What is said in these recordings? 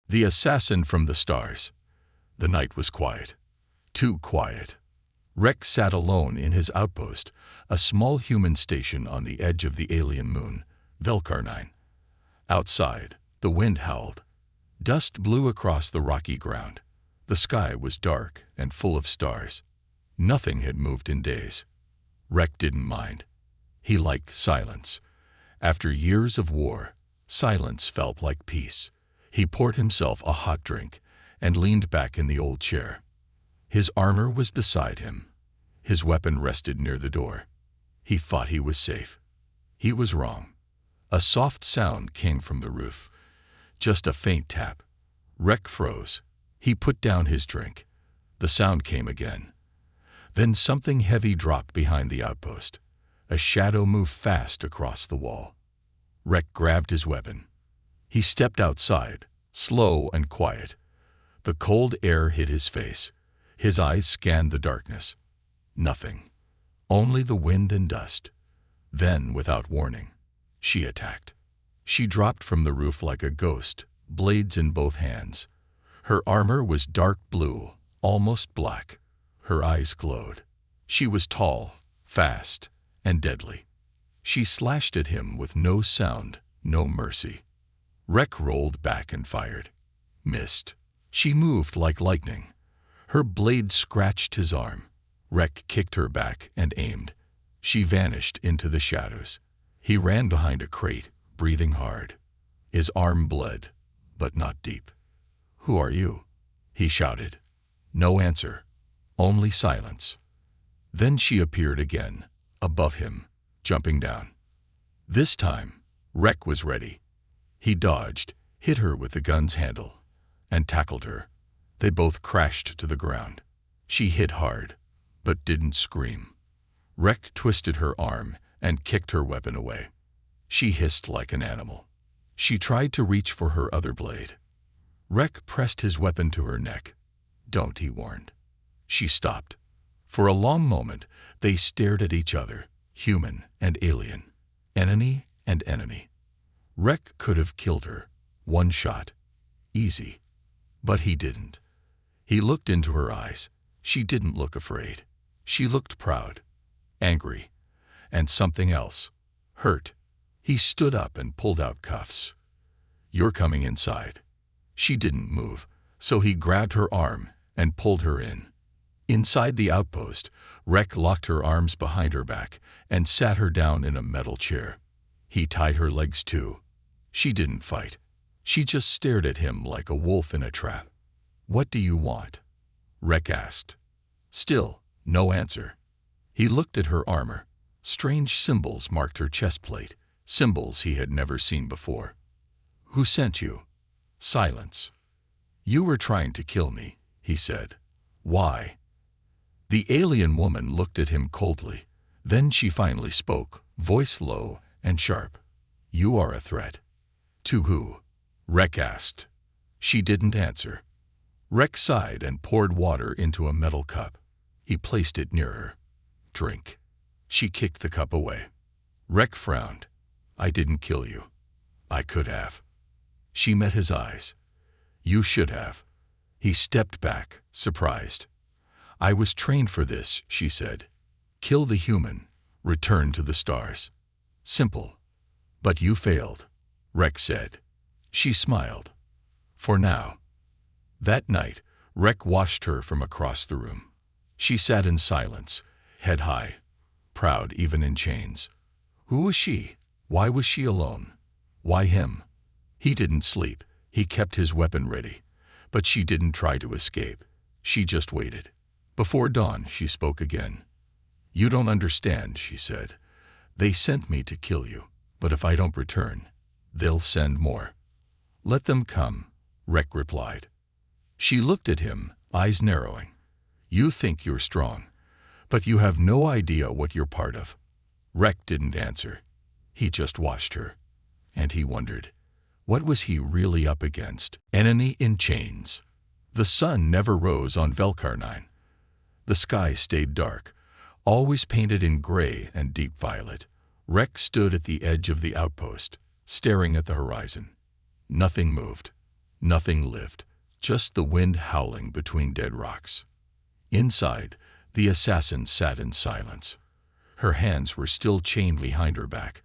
The assassin from the stars. The night was quiet. Too quiet. Rex sat alone in his outpost, a small human station on the edge of the alien moon, Velkarnine. Outside, the wind howled. Dust blew across the rocky ground. The sky was dark and full of stars. Nothing had moved in days. Rex didn't mind. He liked silence. After years of war, silence felt like peace. He poured himself a hot drink and leaned back in the old chair. His armor was beside him. His weapon rested near the door. He thought he was safe. He was wrong. A soft sound came from the roof. Just a faint tap. Rex froze. He put down his drink. The sound came again. Then something heavy dropped behind the outpost. A shadow moved fast across the wall. Rex grabbed his weapon. He stepped outside, slow and quiet. The cold air hit his face. His eyes scanned the darkness. Nothing. Only the wind and dust. Then, without warning, she attacked. She dropped from the roof like a ghost, blades in both hands. Her armor was dark blue, almost black. Her eyes glowed. She was tall, fast, and deadly. She slashed at him with no sound, no mercy. Rex rolled back and fired. Missed. She moved like lightning. Her blade scratched his arm. Rex kicked her back and aimed. She vanished into the shadows. He ran behind a crate, breathing hard. His arm bled, but not deep. "Who are you?" he shouted. No answer, only silence. Then she appeared again, above him, jumping down. This time, Rex was ready. He dodged, hit her with the gun's handle, and tackled her. They both crashed to the ground. She hit hard, but didn't scream. Rex twisted her arm and kicked her weapon away. She hissed like an animal. She tried to reach for her other blade. Rex pressed his weapon to her neck. "Don't," he warned. She stopped. For a long moment, they stared at each other, human and alien, enemy and enemy. Rex could have killed her, one shot, easy. But he didn't. He looked into her eyes. She didn't look afraid. She looked proud, angry, and something else, hurt. He stood up and pulled out cuffs. "You're coming inside." She didn't move, so he grabbed her arm and pulled her in. Inside the outpost, Rex locked her arms behind her back and sat her down in a metal chair. He tied her legs too. She didn't fight. She just stared at him like a wolf in a trap. "What do you want?" Rex asked. Still, no answer. He looked at her armor. Strange symbols marked her chest plate, symbols he had never seen before. "Who sent you?" Silence. "You were trying to kill me," he said. "Why?" The alien woman looked at him coldly. Then she finally spoke, voice low and sharp. "You are a threat." "To who?" Rex asked. She didn't answer. Rex sighed and poured water into a metal cup. He placed it near her. "Drink." She kicked the cup away. Rex frowned. "I didn't kill you." "I could have." She met his eyes. "You should have." He stepped back, surprised. "I was trained for this," she said. "Kill the human, return to the stars. Simple." "But you failed," Rex said. She smiled. "For now." That night, Rex watched her from across the room. She sat in silence, head high, proud even in chains. Who was she? Why was she alone? Why him? He didn't sleep. He kept his weapon ready. But she didn't try to escape. She just waited. Before dawn, she spoke again. "You don't understand," she said. "They sent me to kill you, but if I don't return, they'll send more." "Let them come," Rex replied. She looked at him, eyes narrowing. "You think you're strong, but you have no idea what you're part of." Rex didn't answer. He just watched her. And he wondered, what was he really up against? Enemy in chains. The sun never rose on Velkarnine. The sky stayed dark, always painted in gray and deep violet. Rex stood at the edge of the outpost, staring at the horizon. Nothing moved. Nothing lived, just the wind howling between dead rocks. Inside, the assassin sat in silence. Her hands were still chained behind her back,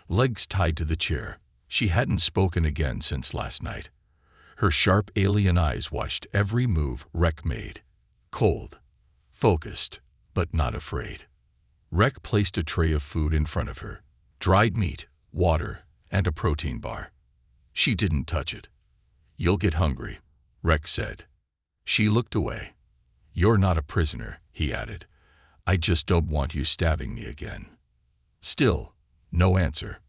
legs tied to the chair. She hadn't spoken again since last night. Her sharp alien eyes watched every move Rek made. Cold, focused, but not afraid. Rek placed a tray of food in front of her, dried meat, water, and a protein bar. She didn't touch it. "You'll get hungry," Rek said. She looked away. "You're not a prisoner," he added. "I just don't want you stabbing me again." Still, no answer.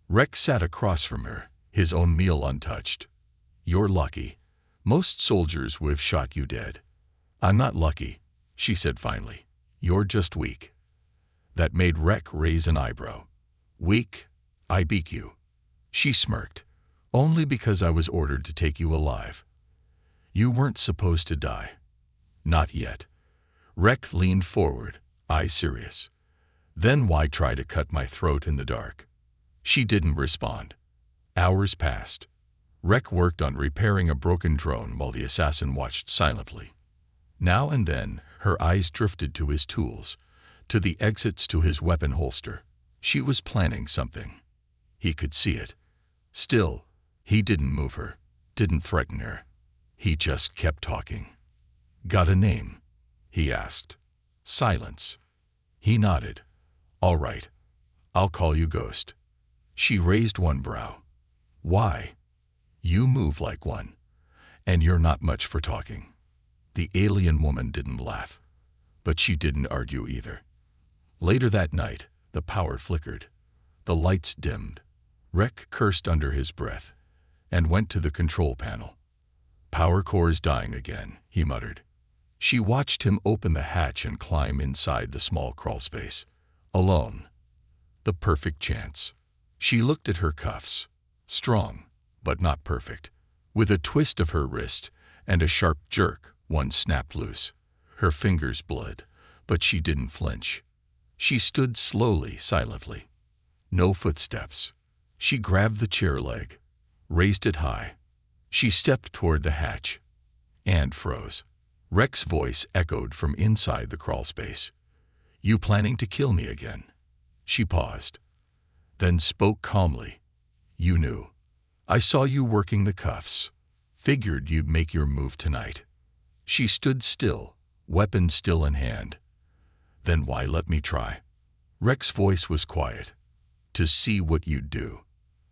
Rek sat across from her, his own meal untouched. "You're lucky. Most soldiers would have shot you dead." "I'm not lucky," she said finally. "You're just weak." That made Rek raise an eyebrow. "Weak? I beat you." She smirked. "Only because I was ordered to take you alive. You weren't supposed to die." "Not yet." Rek leaned forward, eyes serious. "Then why try to cut my throat in the dark?" She didn't respond. Hours passed. Rek worked on repairing a broken drone while the assassin watched silently. Now and then, her eyes drifted to his tools, to the exits to his weapon holster. She was planning something. He could see it. Still, he didn't move her, didn't threaten her. He just kept talking. "Got a name?" he asked. Silence. He nodded. "All right. I'll call you Ghost." She raised one brow. "Why?" "You move like one. And you're not much for talking." The alien woman didn't laugh. But she didn't argue either. Later that night, the power flickered. The lights dimmed. Rek cursed under his breath and went to the control panel. "Power core's dying again," he muttered. She watched him open the hatch and climb inside the small crawlspace. Alone. The perfect chance. She looked at her cuffs. Strong, but not perfect. With a twist of her wrist and a sharp jerk, one snapped loose. Her fingers bled, but she didn't flinch. She stood slowly, silently. No footsteps. She grabbed the chair leg, raised it high. She stepped toward the hatch and froze. Rek's voice echoed from inside the crawlspace. "You planning to kill me again?" She paused, then spoke calmly. "You knew. I saw you working the cuffs. Figured you'd make your move tonight." She stood still, weapon still in hand. "Then why let me try?" Rek's voice was quiet. "To see what you'd do."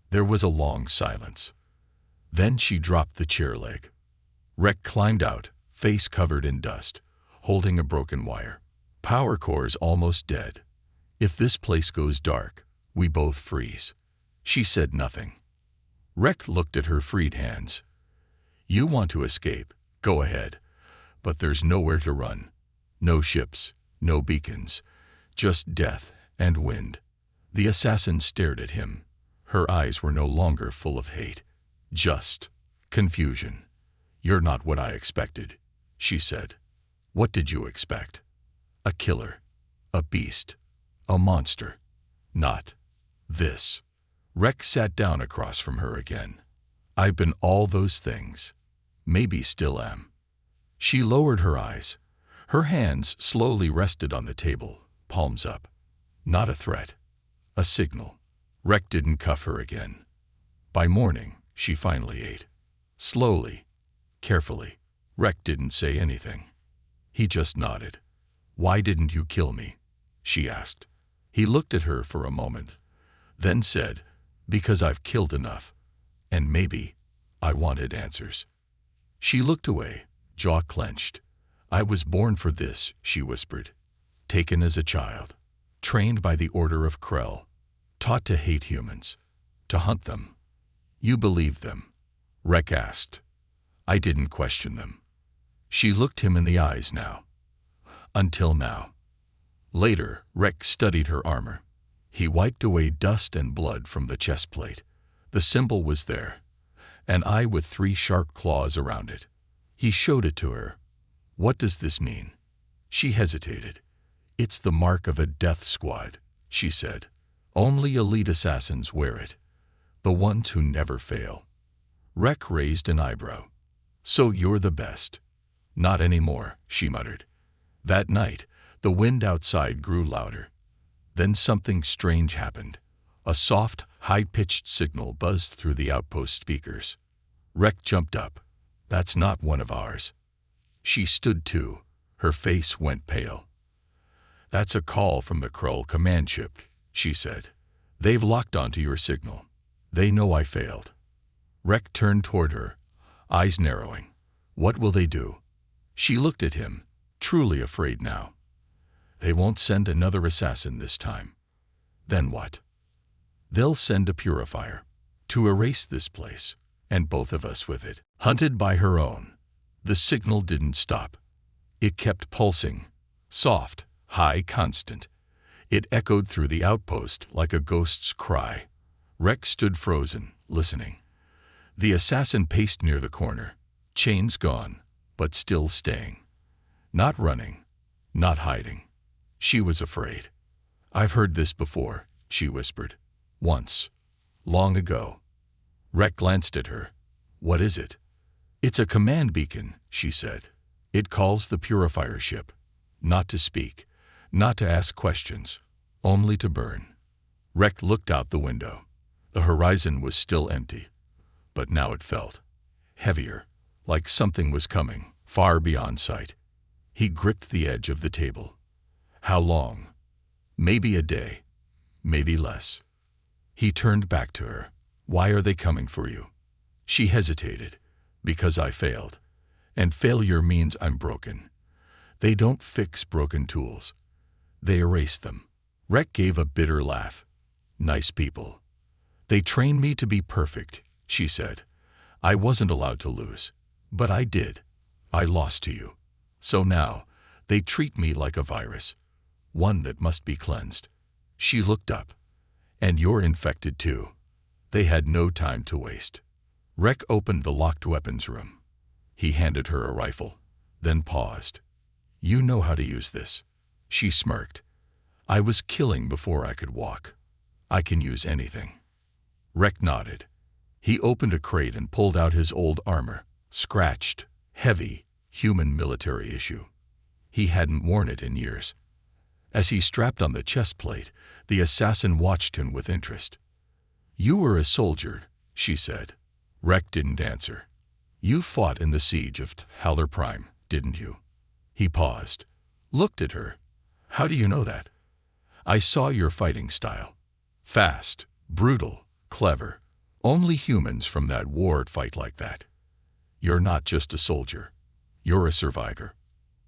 There was a long silence. Then she dropped the chair leg. Rek climbed out, face covered in dust, holding a broken wire. "Power core's almost dead. If this place goes dark, we both freeze." She said nothing. Rek looked at her freed hands. "You want to escape, go ahead. But there's nowhere to run. No ships, no beacons, just death and wind." The assassin stared at him. Her eyes were no longer full of hate, just confusion. "You're not what I expected," she said. "What did you expect?" "A killer, a beast, a monster. Not this." Rek sat down across from her again. "I've been all those things. Maybe still am." She lowered her eyes. Her hands slowly rested on the table, palms up. Not a threat. A signal. Rek didn't cuff her again. By morning, she finally ate. Slowly, carefully. Rek didn't say anything. He just nodded. "Why didn't you kill me?" she asked. He looked at her for a moment, then said, "Because I've killed enough. And maybe I wanted answers." She looked away, jaw clenched. "I was born for this," she whispered. "Taken as a child. Trained by the order of Krell. Taught to hate humans. To hunt them." "You believed them?" Rek asked. "I didn't question them." She looked him in the eyes now. "Until now." Later, Rek studied her armor. He wiped away dust and blood from the chest plate. The symbol was there, an eye with 3 sharp claws around it. He showed it to her. "What does this mean?" She hesitated. "It's the mark of a death squad," she said. "Only elite assassins wear it. The ones who never fail." Rek raised an eyebrow. So you're the best. Not anymore, she muttered. That night, the wind outside grew louder. Then something strange happened. A soft, high-pitched signal buzzed through the outpost speakers. Rek jumped up. That's not one of ours. She stood too. Her face went pale. That's a call from the Krull command ship, she said. They've locked onto your signal. They know I failed. Rek turned toward her, eyes narrowing. What will they do? She looked at him, truly afraid now. They won't send another assassin this time. Then what? They'll send a purifier to erase this place, and both of us with it. Hunted by her own. The signal didn't stop. It kept pulsing, soft, high, constant. It echoed through the outpost like a ghost's cry. Rek stood frozen, listening. The assassin paced near the corner, chains gone, but still staying. Not running, not hiding. She was afraid. I've heard this before, she whispered. Once. Long ago. Rek glanced at her. What is it? It's a command beacon, she said. It calls the purifier ship. Not to speak, not to ask questions, only to burn. Rek looked out the window. The horizon was still empty, but now it felt heavier, like something was coming, far beyond sight. He gripped the edge of the table. How long? Maybe a day, maybe less. He turned back to her. Why are they coming for you? She hesitated. Because I failed. And failure means I'm broken. They don't fix broken tools. They erase them. Rek gave a bitter laugh. Nice people. They trained me to be perfect, she said. I wasn't allowed to lose. But I did. I lost to you. So now, they treat me like a virus. One that must be cleansed. She looked up. And you're infected too. They had no time to waste. Rek opened the locked weapons room. He handed her a rifle, then paused. You know how to use this. She smirked. I was killing before I could walk. I can use anything. Rek nodded. He opened a crate and pulled out his old armor, scratched, heavy, human military issue. He hadn't worn it in years. As he strapped on the chest plate, the assassin watched him with interest. You were a soldier, she said. Rek didn't answer. You fought in the siege of Haller Prime, didn't you? He paused, looked at her. How do you know that? I saw your fighting style. Fast, brutal, clever. Only humans from that war fight like that. You're not just a soldier. You're a survivor.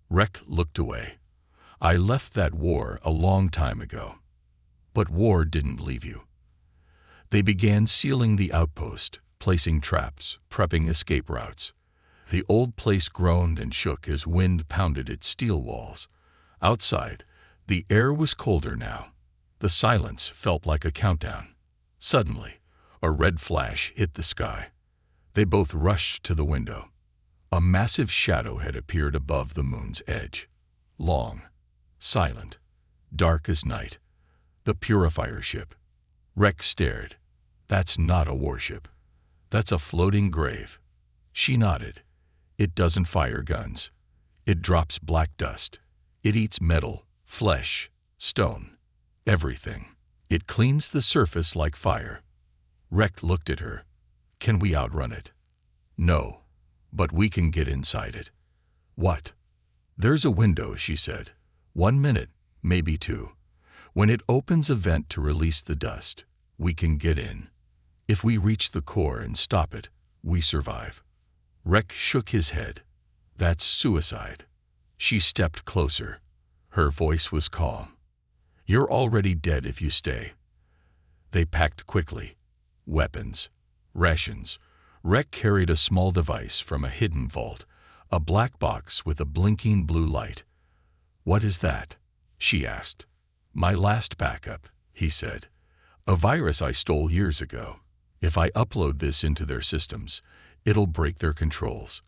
Rek looked away. I left that war a long time ago. But war didn't leave you. They began sealing the outpost, placing traps, prepping escape routes. The old place groaned and shook as wind pounded its steel walls. Outside, the air was colder now. The silence felt like a countdown. Suddenly, a red flash hit the sky. They both rushed to the window. A massive shadow had appeared above the moon's edge. Long, silent, dark as night. The purifier ship. Rek stared. That's not a warship. That's a floating grave. She nodded. It doesn't fire guns. It drops black dust. It eats metal, flesh, stone, everything. It cleans the surface like fire. Rek looked at her. Can we outrun it? No, but we can get inside it. What? There's a window, she said. 1 minute, maybe 2. When it opens a vent to release the dust, we can get in. If we reach the core and stop it, we survive. Rek shook his head. That's suicide. She stepped closer. Her voice was calm. You're already dead if you stay. They packed quickly. Weapons. Rations. Rek carried a small device from a hidden vault, a black box with a blinking blue light. What is that? She asked. My last backup, he said. A virus I stole years ago. If I upload this into their systems, it'll break their controls.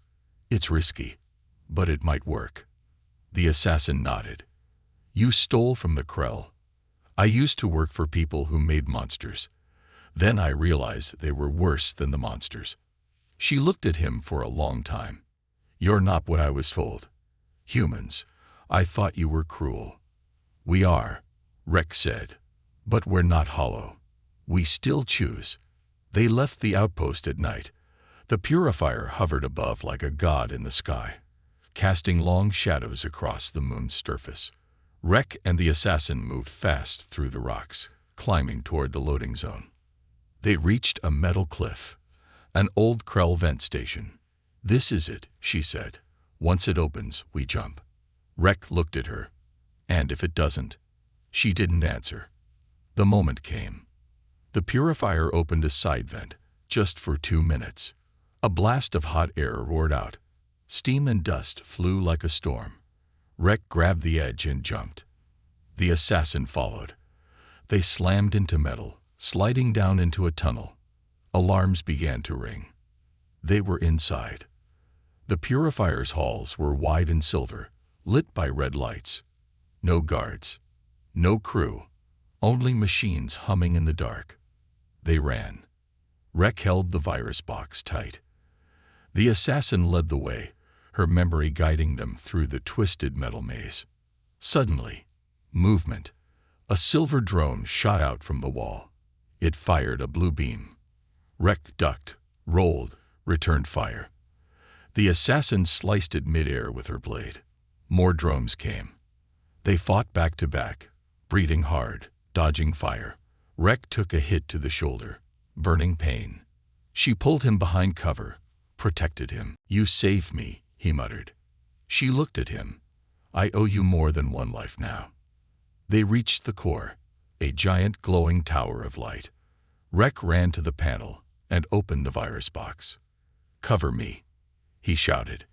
It's risky, but it might work. The assassin nodded. You stole from the Krell. I used to work for people who made monsters. Then I realized they were worse than the monsters. She looked at him for a long time. "You're not what I was told. Humans, I thought you were cruel." "We are," Rex said, "but we're not hollow. We still choose." They left the outpost at night. The purifier hovered above like a god in the sky, casting long shadows across the moon's surface. Rek and the assassin moved fast through the rocks, climbing toward the loading zone. They reached a metal cliff, an old Krell vent station. "This is it," she said. "Once it opens, we jump." Rek looked at her. "And if it doesn't?" She didn't answer. The moment came. The purifier opened a side vent, just for 2 minutes. A blast of hot air roared out. Steam and dust flew like a storm. Rek grabbed the edge and jumped. The assassin followed. They slammed into metal, sliding down into a tunnel. Alarms began to ring. They were inside. The purifier's halls were wide and silver, lit by red lights. No guards. No crew. Only machines humming in the dark. They ran. Rek held the virus box tight. The assassin led the way, her memory guiding them through the twisted metal maze. Suddenly, movement. A silver drone shot out from the wall. It fired a blue beam. Rek ducked, rolled, returned fire. The assassin sliced it midair with her blade. More drones came. They fought back to back, breathing hard, dodging fire. Rek took a hit to the shoulder, burning pain. She pulled him behind cover, protected him. "You saved me," he muttered. She looked at him. "I owe you more than one life now." They reached the core, a giant glowing tower of light. Rek ran to the panel and opened the virus box. "Cover me," he shouted.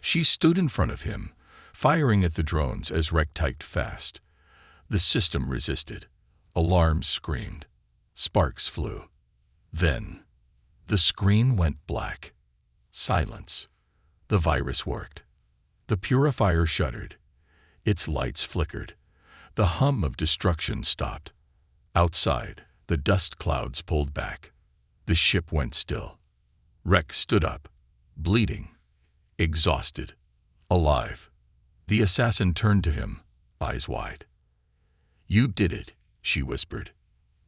She stood in front of him, firing at the drones as Rek typed fast. The system resisted. Alarms screamed. Sparks flew. Then, the screen went black. Silence. The virus worked. The purifier shuddered. Its lights flickered. The hum of destruction stopped. Outside, the dust clouds pulled back. The ship went still. Rek stood up, bleeding, exhausted, alive. The assassin turned to him, eyes wide. "You did it," she whispered.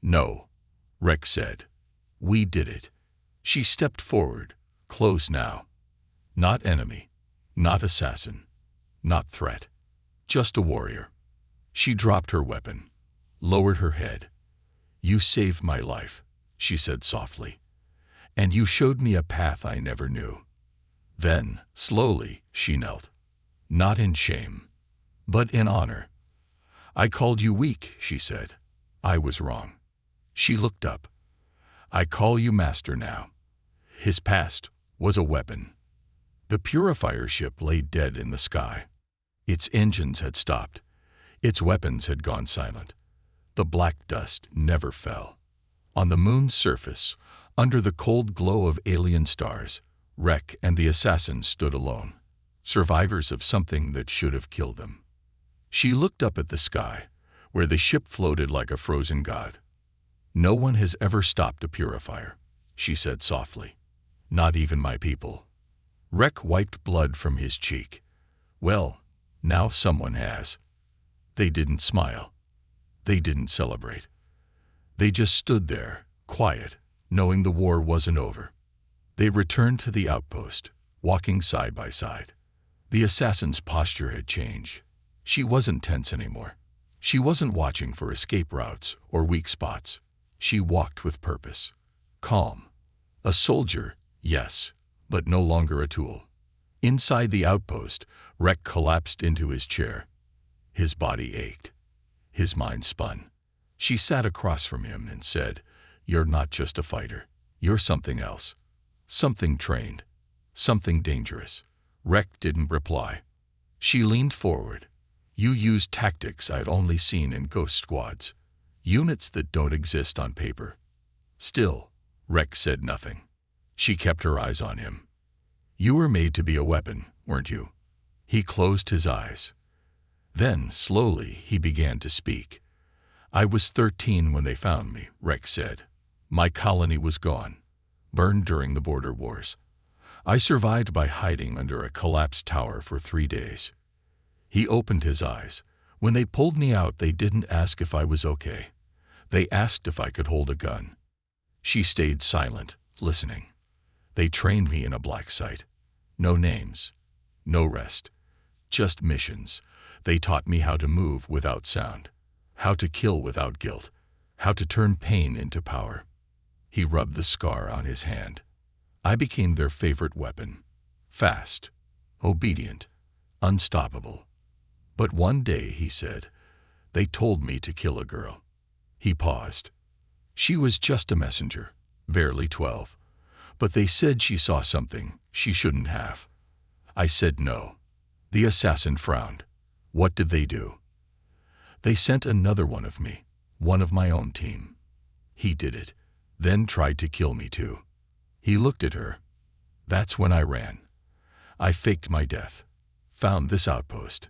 "No," Rek said. "We did it." She stepped forward, close now. Not enemy, not assassin, not threat, just a warrior. She dropped her weapon, lowered her head. "You saved my life," she said softly, "and you showed me a path I never knew." Then, slowly, she knelt, not in shame, but in honor. "I called you weak," she said. "I was wrong." She looked up. "I call you master now." His past was a weapon. The purifier ship lay dead in the sky. Its engines had stopped. Its weapons had gone silent. The black dust never fell. On the moon's surface, under the cold glow of alien stars, Rek and the assassin stood alone, survivors of something that should have killed them. She looked up at the sky, where the ship floated like a frozen god. "No one has ever stopped a purifier," she said softly. "Not even my people." Rek wiped blood from his cheek. "Well, now someone has." They didn't smile. They didn't celebrate. They just stood there, quiet, knowing the war wasn't over. They returned to the outpost, walking side by side. The assassin's posture had changed. She wasn't tense anymore. She wasn't watching for escape routes or weak spots. She walked with purpose. Calm. A soldier, yes, but no longer a tool. Inside the outpost, Rek collapsed into his chair. His body ached. His mind spun. She sat across from him and said, "You're not just a fighter. You're something else. Something trained. Something dangerous." Rek didn't reply. She leaned forward. "You used tactics I've only seen in ghost squads. Units that don't exist on paper." Still, Rek said nothing. She kept her eyes on him. "You were made to be a weapon, weren't you?" He closed his eyes. Then, slowly, he began to speak. "I was 13 when they found me," Rek said. "My colony was gone, burned during the border wars. I survived by hiding under a collapsed tower for 3 days. He opened his eyes. When they pulled me out, they didn't ask if I was okay. They asked if I could hold a gun. She stayed silent, listening. They trained me in a black site. No names, no rest, just missions. They taught me how to move without sound, how to kill without guilt, how to turn pain into power. He rubbed the scar on his hand. I became their favorite weapon. Fast, obedient, unstoppable. But one day, he said, they told me to kill a girl. He paused. She was just a messenger, barely 12. But they said she saw something she shouldn't have. I said no. The assassin frowned. What did they do? They sent another one of me, one of my own team. He did it, then tried to kill me too. He looked at her. That's when I ran. I faked my death, found this outpost,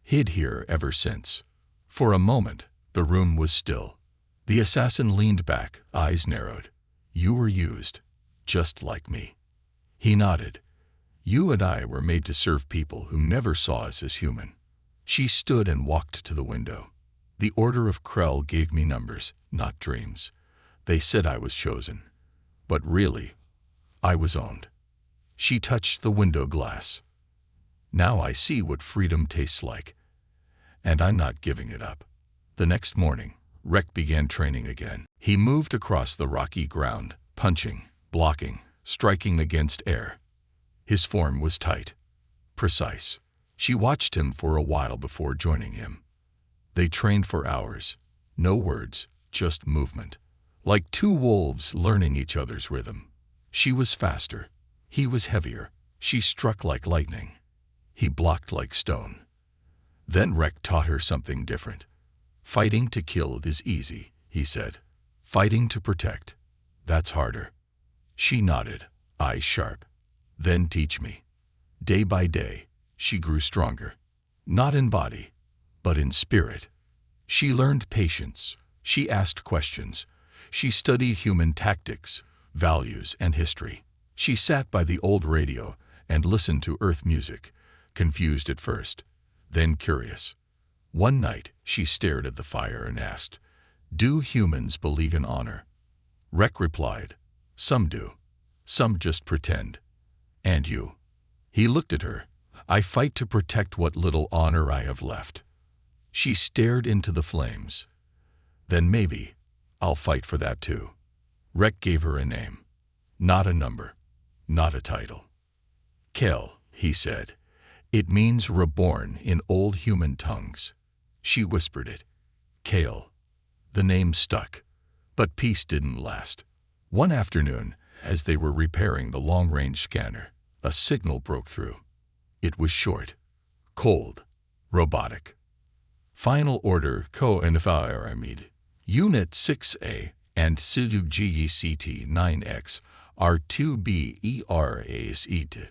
hid here ever since. For a moment, the room was still. The assassin leaned back, eyes narrowed. You were used, just like me. He nodded. You and I were made to serve people who never saw us as human. She stood and walked to the window. The Order of Krell gave me numbers, not dreams. They said I was chosen. But really, I was owned. She touched the window glass. Now I see what freedom tastes like. And I'm not giving it up. The next morning, Rek began training again. He moved across the rocky ground, punching, blocking, striking against air. His form was tight, precise. She watched him for a while before joining him. They trained for hours. No words, just movement. Like two wolves learning each other's rhythm. She was faster. He was heavier. She struck like lightning. He blocked like stone. Then Rek taught her something different. Fighting to kill is easy, he said. Fighting to protect, that's harder. She nodded, eyes sharp. Then teach me. Day by day, she grew stronger. Not in body, but in spirit. She learned patience. She asked questions. She studied human tactics, values, and history. She sat by the old radio and listened to Earth music, confused at first, then curious. One night, she stared at the fire and asked, Do humans believe in honor? Rek replied, Some do. Some just pretend. And you? He looked at her. I fight to protect what little honor I have left. She stared into the flames. Then maybe I'll fight for that too. Rek gave her a name. Not a number. Not a title. Kel, he said. It means reborn in old human tongues. She whispered it. Kale. The name stuck. But peace didn't last. One afternoon, as they were repairing the long-range scanner, a signal broke through. It was short, cold, robotic. Final order co-environment. Unit 6A and CUGECT-9X R2B ERASET.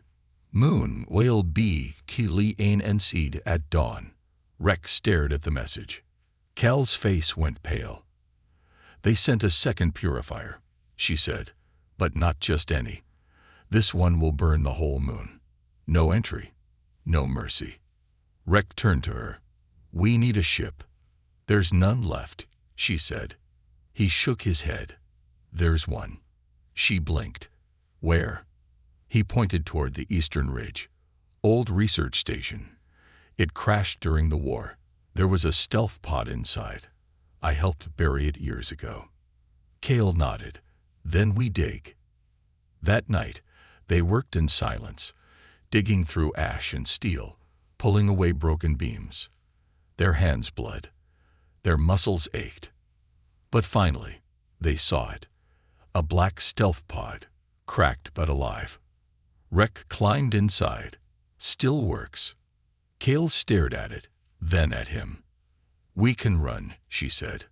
Moon will be Kili and seed at dawn. Rex stared at the message. Cal's face went pale. They sent a second purifier, she said, but not just any. This one will burn the whole moon. No entry, no mercy. Rek turned to her. We need a ship. There's none left, she said. He shook his head. There's one. She blinked. Where? He pointed toward the eastern ridge. Old research station. It crashed during the war. There was a stealth pod inside. I helped bury it years ago. Kale nodded. Then we dig. That night, they worked in silence, digging through ash and steel, pulling away broken beams. Their hands bled. Their muscles ached. But finally, they saw it. A black stealth pod, cracked but alive. Rek climbed inside. Still works. Kale stared at it, then at him. We can run, she said.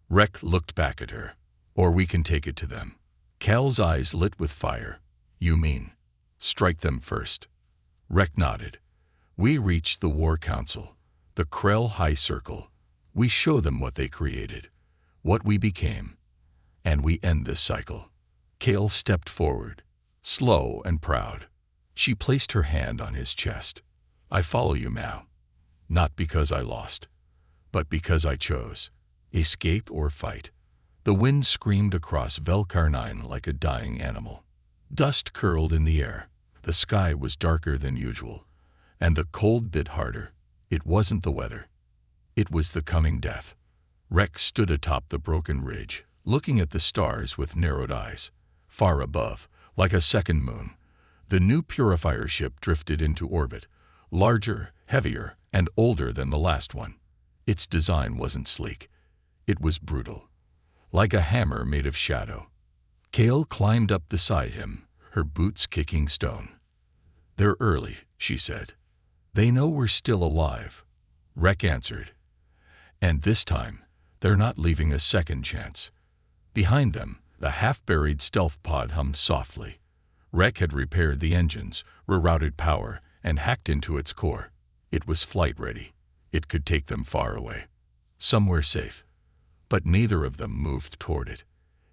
Rek looked back at her. Or we can take it to them. Cal's eyes lit with fire. You mean, strike them first? Rek nodded. We reach the War Council, the Krell High Circle. We show them what they created, what we became, and we end this cycle. Kale stepped forward, slow and proud. She placed her hand on his chest. I follow you now. Not because I lost, but because I chose. Escape or fight. The wind screamed across Velkarnine like a dying animal. Dust curled in the air. The sky was darker than usual, and the cold bit harder. It wasn't the weather. It was the coming death. Rex stood atop the broken ridge, looking at the stars with narrowed eyes. Far above, like a second moon, the new purifier ship drifted into orbit, larger, heavier, and older than the last one. Its design wasn't sleek. It was brutal, like a hammer made of shadow. Kale climbed up beside him, her boots kicking stone. They're early, she said. They know we're still alive. Rek answered. And this time, they're not leaving a second chance. Behind them, the half-buried stealth pod hummed softly. Rek had repaired the engines, rerouted power, and hacked into its core. It was flight-ready. It could take them far away, somewhere safe. But neither of them moved toward it.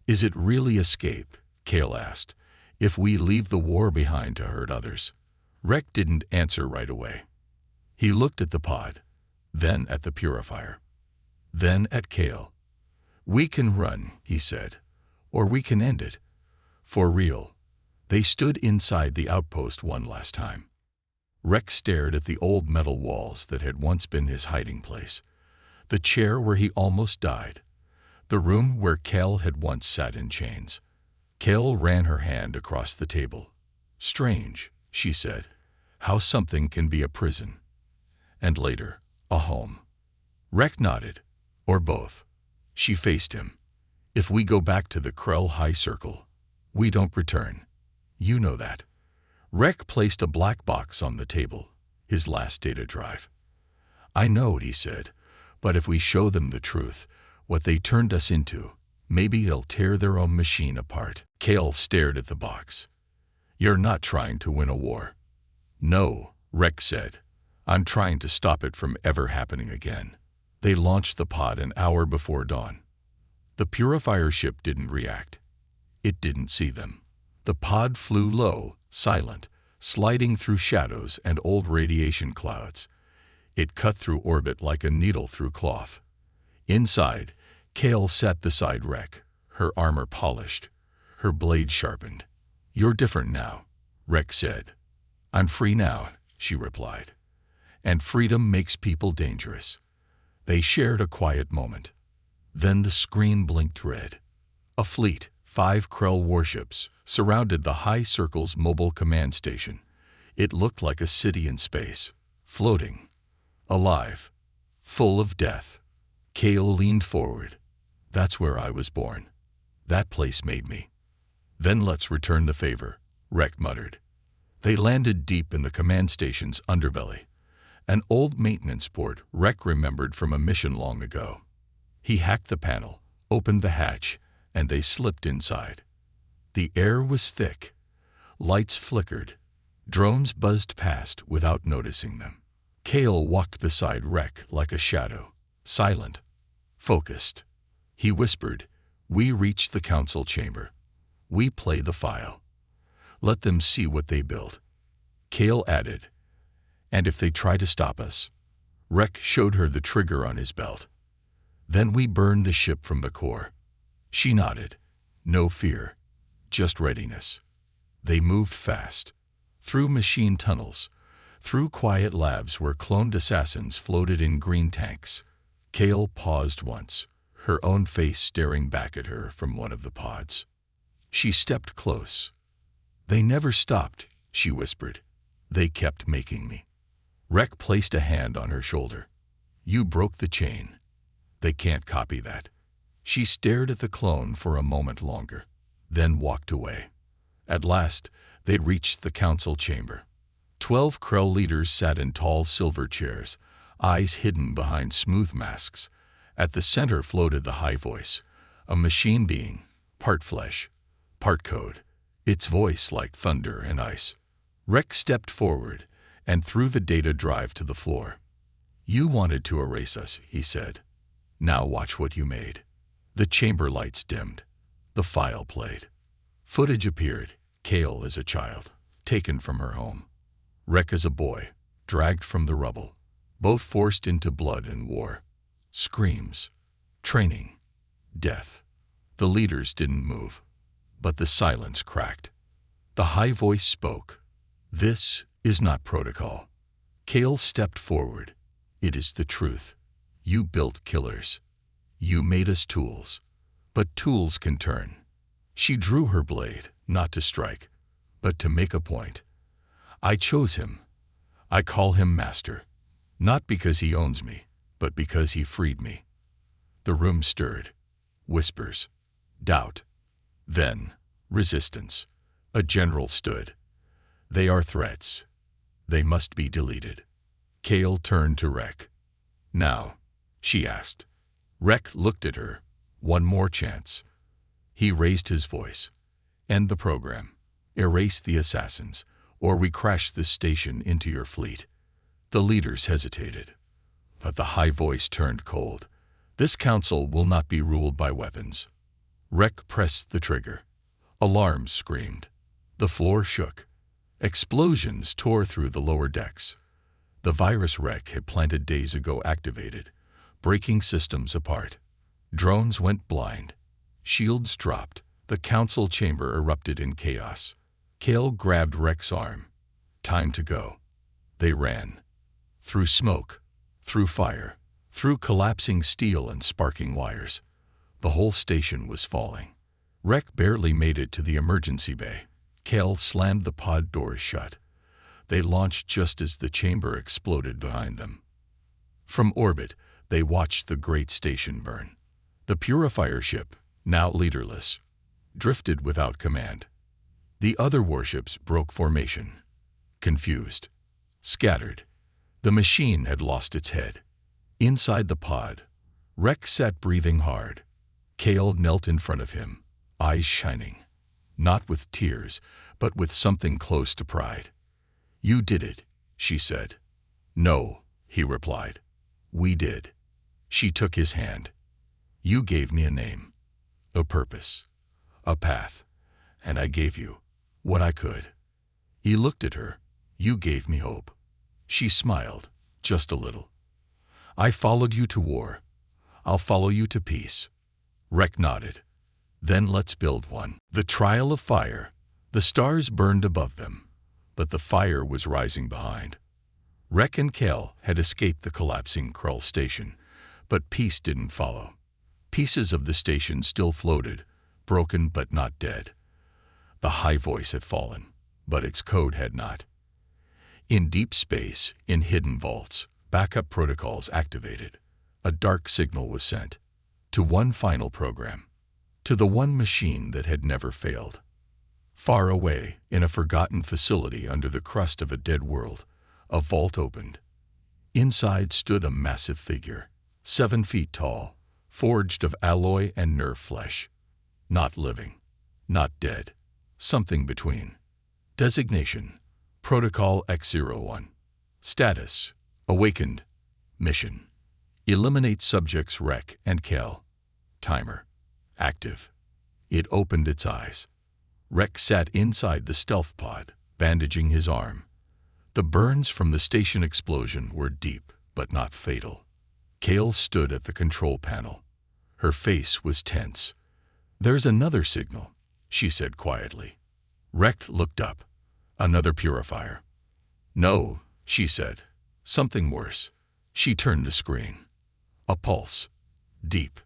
Is it really escape? Kale asked. If we leave the war behind to hurt others? Rek didn't answer right away. He looked at the pod, then at the purifier, then at Kale. We can run, he said, or we can end it. For real. They stood inside the outpost one last time. Rex stared at the old metal walls that had once been his hiding place, the chair where he almost died, the room where Kale had once sat in chains. Kale ran her hand across the table. Strange, she said, how something can be a prison, and later, a home. Rex nodded, or both. She faced him. If we go back to the Krell High Circle, we don't return. You know that. Rek placed a black box on the table, his last data drive. I know, he said, but if we show them the truth, what they turned us into, maybe they'll tear their own machine apart. Kale stared at the box. You're not trying to win a war. No, Rek said. I'm trying to stop it from ever happening again. They launched the pod an hour before dawn. The purifier ship didn't react. It didn't see them. The pod flew low, silent, sliding through shadows and old radiation clouds. It cut through orbit like a needle through cloth. Inside, Kale sat beside Rek, her armor polished, her blade sharpened. You're different now, Rek said. I'm free now, she replied. And freedom makes people dangerous. They shared a quiet moment. Then the screen blinked red. A fleet, 5 Krell warships, surrounded the High Circle's mobile command station. It looked like a city in space, floating, alive, full of death. Kale leaned forward. That's where I was born. That place made me. Then let's return the favor, Rek muttered. They landed deep in the command station's underbelly, an old maintenance port Rek remembered from a mission long ago. He hacked the panel, opened the hatch, and they slipped inside. The air was thick. Lights flickered. Drones buzzed past without noticing them. Kale walked beside Rek like a shadow, silent, focused. He whispered, We reach the council chamber. We play the file. Let them see what they built. Kale added, And if they try to stop us. Rek showed her the trigger on his belt. Then we burn the ship from the core. She nodded. No fear, just readiness. They moved fast, through machine tunnels, through quiet labs where cloned assassins floated in green tanks. Kale paused once, her own face staring back at her from one of the pods. She stepped close. They never stopped, she whispered. They kept making me. Rek placed a hand on her shoulder. You broke the chain. They can't copy that. She stared at the clone for a moment longer, then walked away. At last, they'd reached the council chamber. 12 Krell leaders sat in tall silver chairs, eyes hidden behind smooth masks. At the center floated the High Voice, a machine being, part flesh, part code, its voice like thunder and ice. Rek stepped forward and threw the data drive to the floor. You wanted to erase us, he said. Now watch what you made. The chamber lights dimmed. The file played. Footage appeared. Kale as a child, taken from her home. Wreck as a boy, dragged from the rubble, both forced into blood and war. Screams, training, death. The leaders didn't move, but the silence cracked. The high voice spoke. This is not protocol. Kale stepped forward. It is the truth. You built killers. You made us tools. But tools can turn. She drew her blade, not to strike, but to make a point. I chose him. I call him master. Not because he owns me, but because he freed me. The room stirred. Whispers. Doubt. Then, resistance. A general stood. They are threats. They must be deleted. Kale turned to Wreck. Now, she asked. Wreck looked at her. One more chance. He raised his voice. End the program. Erase the assassins, or we crash this station into your fleet. The leaders hesitated, but the high voice turned cold. This council will not be ruled by weapons. Wreck pressed the trigger. Alarms screamed. The floor shook. Explosions tore through the lower decks. The virus Wreck had planted days ago activated, breaking systems apart. Drones went blind. Shields dropped. The council chamber erupted in chaos. Kale grabbed Wreck's arm. Time to go. They ran. Through smoke, through fire, through collapsing steel and sparking wires. The whole station was falling. Wreck barely made it to the emergency bay. Kale slammed the pod doors shut. They launched just as the chamber exploded behind them. From orbit, they watched the great station burn. The purifier ship, now leaderless, drifted without command. The other warships broke formation. Confused. Scattered. The machine had lost its head. Inside the pod, Wreck sat breathing hard. Kale knelt in front of him, eyes shining. Not with tears, but with something close to pride. You did it, she said. No, he replied. We did. She took his hand. You gave me a name, a purpose, a path, and I gave you what I could. He looked at her. You gave me hope. She smiled, just a little. I followed you to war. I'll follow you to peace. Wreck nodded. Then let's build one. The trial of fire. The stars burned above them, but the fire was rising behind. Wreck and Kale had escaped the collapsing Krull station, but peace didn't follow. Pieces of the station still floated, broken but not dead. The high voice had fallen, but its code had not. In deep space, in hidden vaults, backup protocols activated. A dark signal was sent. To one final program. To the one machine that had never failed. Far away, in a forgotten facility under the crust of a dead world, a vault opened. Inside stood a massive figure, 7 feet tall, forged of alloy and nerve flesh. Not living, not dead, something between. Designation, Protocol X-01. Status, awakened. Mission, eliminate subjects Wreck and Kale. Timer, active. It opened its eyes. Wreck sat inside the stealth pod, bandaging his arm. The burns from the station explosion were deep, but not fatal. Kale stood at the control panel. Her face was tense. There's another signal, she said quietly. Wreck looked up. Another purifier. No, she said. Something worse. She turned the screen. A pulse. Deep.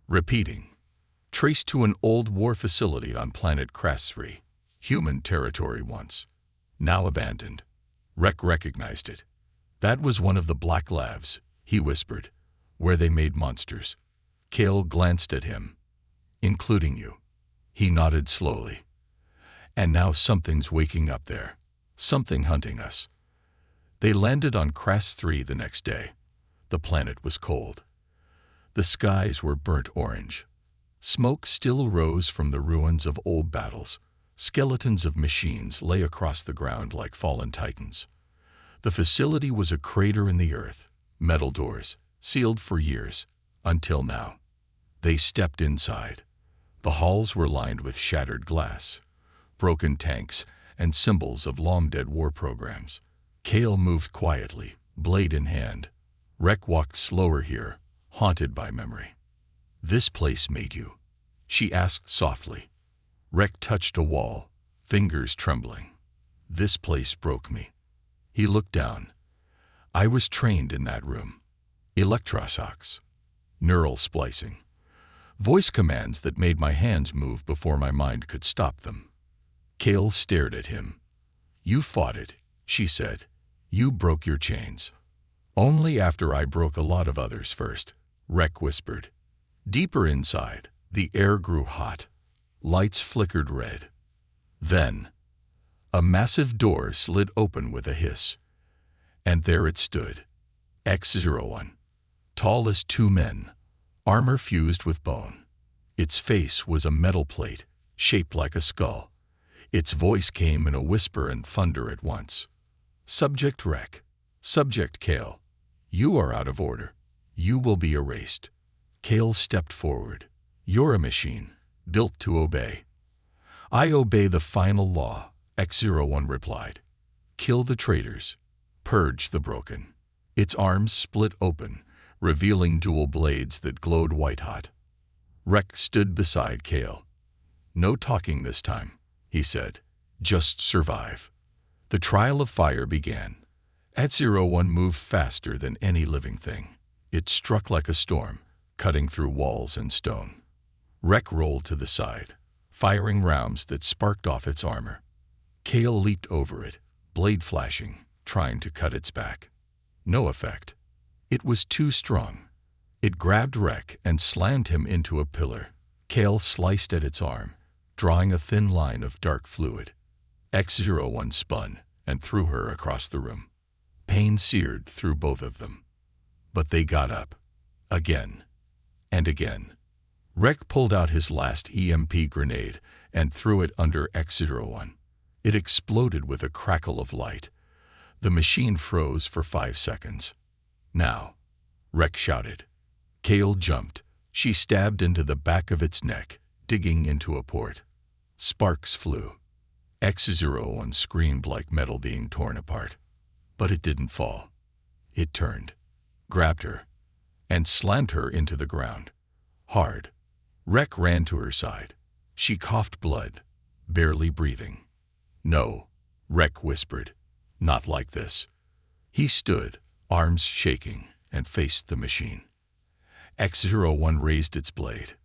Repeating. Traced to an old war facility on planet Kras 3. Human territory once. Now abandoned. Wreck recognized it. That was one of the black labs, he whispered, where they made monsters. Kale glanced at him. Including you. He nodded slowly. And now something's waking up there. Something hunting us. They landed on Kras 3 the next day. The planet was cold. The skies were burnt orange. Smoke still rose from the ruins of old battles. Skeletons of machines lay across the ground like fallen titans. The facility was a crater in the earth, metal doors, sealed for years, until now. They stepped inside. The halls were lined with shattered glass, broken tanks, and symbols of long-dead war programs. Kale moved quietly, blade in hand. Rek walked slower here, haunted by memory. "This place made you?" she asked softly. Rek touched a wall, fingers trembling. "This place broke me." He looked down. "I was trained in that room. Electroshocks, neural splicing, voice commands that made my hands move before my mind could stop them." Kale stared at him. "You fought it," she said. "You broke your chains." "Only after I broke a lot of others first," Rek whispered. Deeper inside, the air grew hot. Lights flickered red. Then, a massive door slid open with a hiss. And there it stood, X-01, tall as two men, armor fused with bone. Its face was a metal plate, shaped like a skull. Its voice came in a whisper and thunder at once. "Subject Rek, Subject Kale, you are out of order. You will be erased." Kale stepped forward. "You're a machine, built to obey." "I obey the final law," X-01 replied. "Kill the traitors. Purge the broken." Its arms split open, revealing dual blades that glowed white-hot. Rek stood beside Kale. "No talking this time," he said. "Just survive." The trial of fire began. X-01 moved faster than any living thing. It struck like a storm, cutting through walls and stone. Rek rolled to the side, firing rounds that sparked off its armor. Kale leaped over it, blade flashing, trying to cut its back. No effect. It was too strong. It grabbed Rek and slammed him into a pillar. Kale sliced at its arm, drawing a thin line of dark fluid. X-01 spun and threw her across the room. Pain seared through both of them. But they got up. Again. And again. Rek pulled out his last EMP grenade and threw it under X-01. It exploded with a crackle of light. The machine froze for 5 seconds. "Now," Rek shouted. Kale jumped. She stabbed into the back of its neck, digging into a port. Sparks flew. X-01 screamed like metal being torn apart. But it didn't fall. It turned, grabbed her, and slammed her into the ground. Hard. Rek ran to her side. She coughed blood, barely breathing. "No," Rek whispered. "Not like this." He stood, arms shaking, and faced the machine. X-01 raised its blade.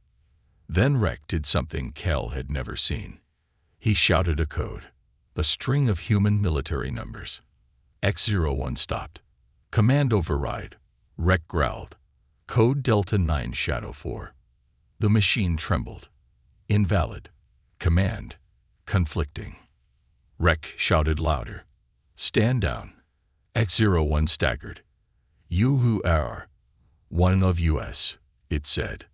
Then Rek did something Kale had never seen. He shouted a code, a string of human military numbers. X-01 stopped. "Command override," Rek growled. "Code Delta 9 Shadow 4. The machine trembled. "Invalid." "Command." "Conflicting." Rek shouted louder. "Stand down." X-01 staggered. "You who are one of us," it said.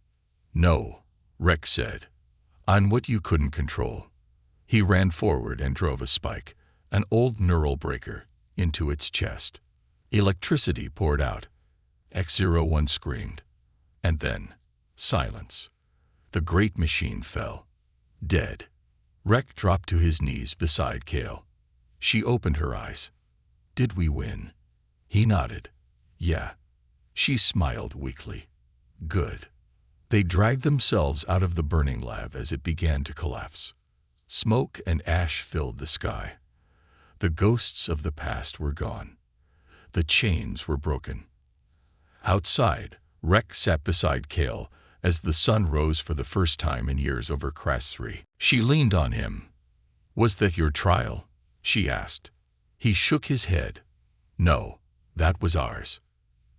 "No," Rek said. "I'm what you couldn't control." He ran forward and drove a spike, an old neural breaker, into its chest. Electricity poured out. X-01 screamed. And then, silence. The great machine fell. Dead. Rek dropped to his knees beside Kale. She opened her eyes. "Did we win?" He nodded. "Yeah." She smiled weakly. "Good." They dragged themselves out of the burning lab as it began to collapse. Smoke and ash filled the sky. The ghosts of the past were gone. The chains were broken. Outside, Rek sat beside Kale as the sun rose for the first time in years over Cras 3. She leaned on him. "Was that your trial?" she asked. He shook his head. "No, that was ours."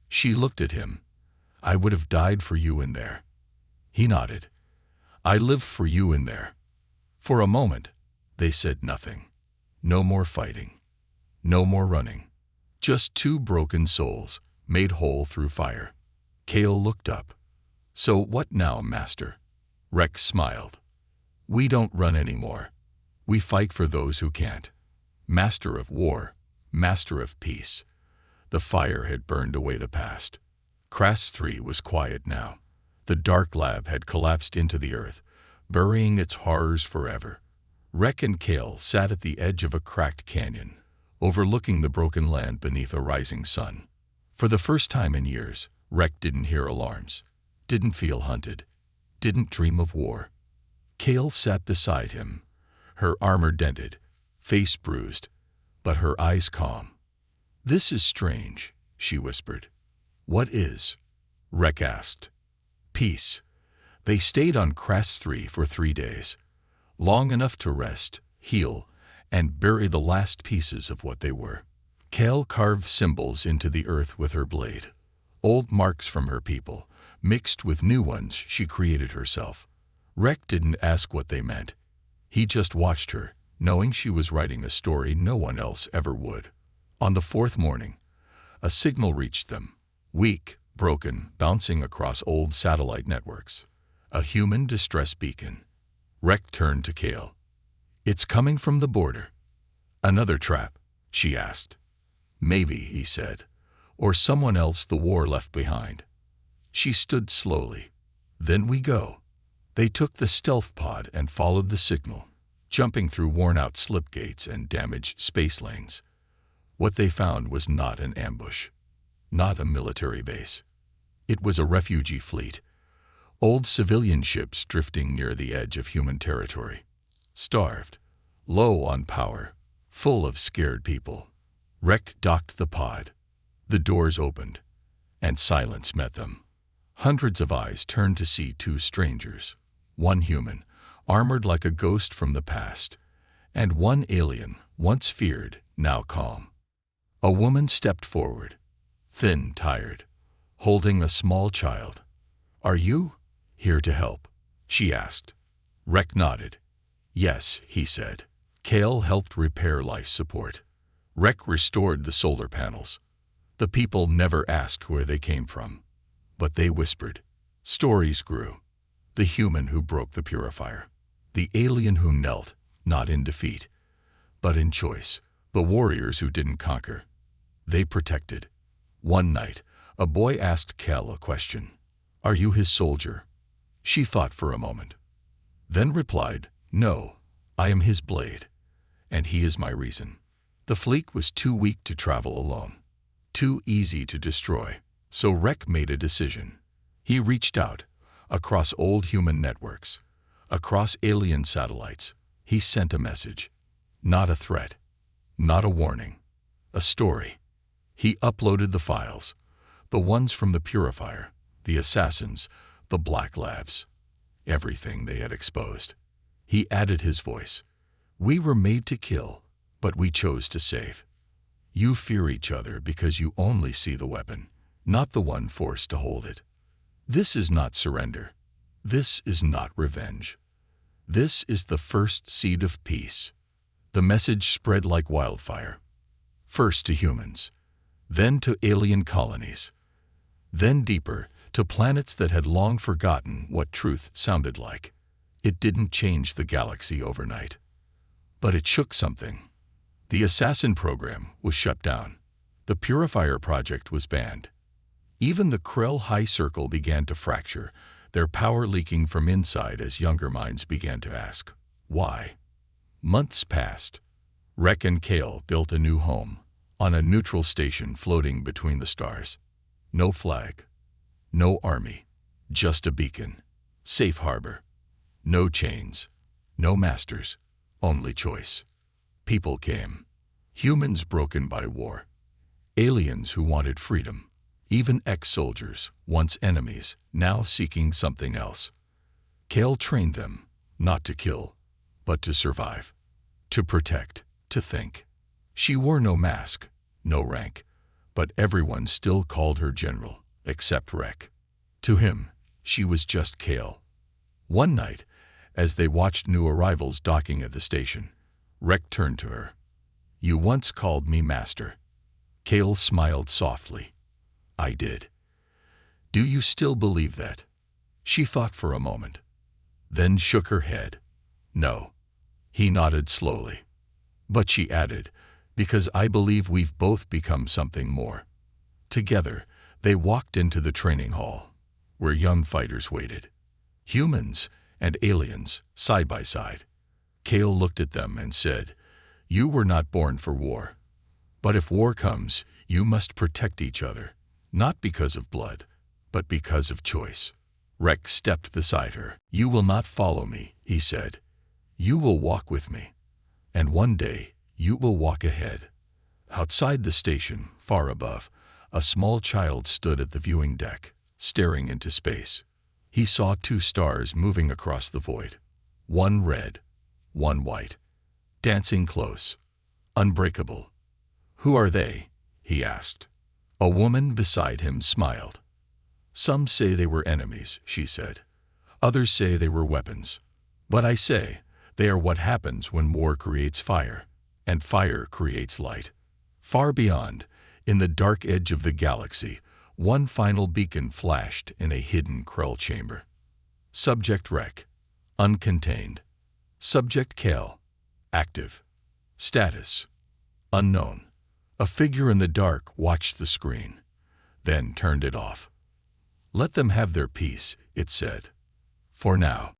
She looked at him. "I would have died for you in there." He nodded. "I lived for you in there." For a moment, they said nothing. No more fighting. No more running. Just two broken souls, made whole through fire. Kale looked up. "So what now, Master?" Rex smiled. "We don't run anymore. We fight for those who can't. Master of war, master of peace." The fire had burned away the past. Cras 3 was quiet now. The dark lab had collapsed into the earth, burying its horrors forever. Rek and Kale sat at the edge of a cracked canyon, overlooking the broken land beneath a rising sun. For the first time in years, Rek didn't hear alarms, didn't feel hunted, didn't dream of war. Kale sat beside him, her armor dented, face bruised, but her eyes calm. "This is strange," she whispered. "What is?" Rek asked. "Peace." They stayed on Kras 3 for 3 days, long enough to rest, heal, and bury the last pieces of what they were. Kale carved symbols into the earth with her blade, old marks from her people, mixed with new ones she created herself. Rek didn't ask what they meant. He just watched her, knowing she was writing a story no one else ever would. On the fourth morning, a signal reached them, weak, broken, bouncing across old satellite networks. A human distress beacon. Rek turned to Kale. "It's coming from the border." "Another trap?" she asked. "Maybe," he said, "or someone else the war left behind." She stood slowly. "Then we go." They took the stealth pod and followed the signal, jumping through worn-out slip gates and damaged space lanes. What they found was not an ambush, not a military base. It was a refugee fleet, old civilian ships drifting near the edge of human territory. Starved, low on power, full of scared people. Rek docked the pod. The doors opened, and silence met them. Hundreds of eyes turned to see two strangers. One human, armored like a ghost from the past, and one alien, once feared, now calm. A woman stepped forward, thin, tired, holding a small child. "Are you here to help?" she asked. Rek nodded. "Yes," he said. Kale helped repair life support. Rek restored the solar panels. The people never asked where they came from, but they whispered. Stories grew. The human who broke the purifier. The alien who knelt, not in defeat, but in choice. The warriors who didn't conquer. They protected. One night, a boy asked Kale a question. "Are you his soldier?" She thought for a moment, then replied, "No, I am his blade, and he is my reason." The fleet was too weak to travel alone, too easy to destroy, so Rek made a decision. He reached out, across old human networks, across alien satellites. He sent a message, not a threat, not a warning, a story. He uploaded the files, the ones from the purifier, the assassins, the black labs, everything they had exposed. He added his voice. "We were made to kill, but we chose to save. You fear each other because you only see the weapon, not the one forced to hold it. This is not surrender. This is not revenge. This is the first seed of peace." The message spread like wildfire, first to humans, then to alien colonies, then deeper to planets that had long forgotten what truth sounded like. It didn't change the galaxy overnight, but it shook something. The assassin program was shut down. The Purifier project was banned. Even the Krell High Circle began to fracture, their power leaking from inside as younger minds began to ask, why? Months passed. Rek and Kale built a new home, on a neutral station floating between the stars. No flag, no army, just a beacon, safe harbor. No chains, no masters, only choice. People came, humans broken by war, aliens who wanted freedom, even ex-soldiers, once enemies, now seeking something else. Kale trained them, not to kill, but to survive, to protect, to think. She wore no mask, no rank, but everyone still called her general, except Rek. To him, she was just Kale. One night, as they watched new arrivals docking at the station, Rek turned to her. "You once called me master." Kale smiled softly. "I did. Do you still believe that?" She thought for a moment, then shook her head. "No." He nodded slowly. "But," she added, "because I believe we've both become something more." Together, they walked into the training hall, where young fighters waited. Humans and aliens, side by side. Kale looked at them and said, "You were not born for war. But if war comes, you must protect each other, not because of blood, but because of choice." Rex stepped beside her. "You will not follow me," he said. "You will walk with me. And one day, you will walk ahead." Outside the station, far above, a small child stood at the viewing deck, staring into space. He saw two stars moving across the void. One red, one white, dancing close, unbreakable. "Who are they?" he asked. A woman beside him smiled. "Some say they were enemies," she said. "Others say they were weapons. But I say, they are what happens when war creates fire, and fire creates light." Far beyond, in the dark edge of the galaxy, one final beacon flashed in a hidden Krell chamber. Subject Rek, uncontained. Subject Kale, active. Status, unknown. A figure in the dark watched the screen, then turned it off. "Let them have their peace," it said. "For now."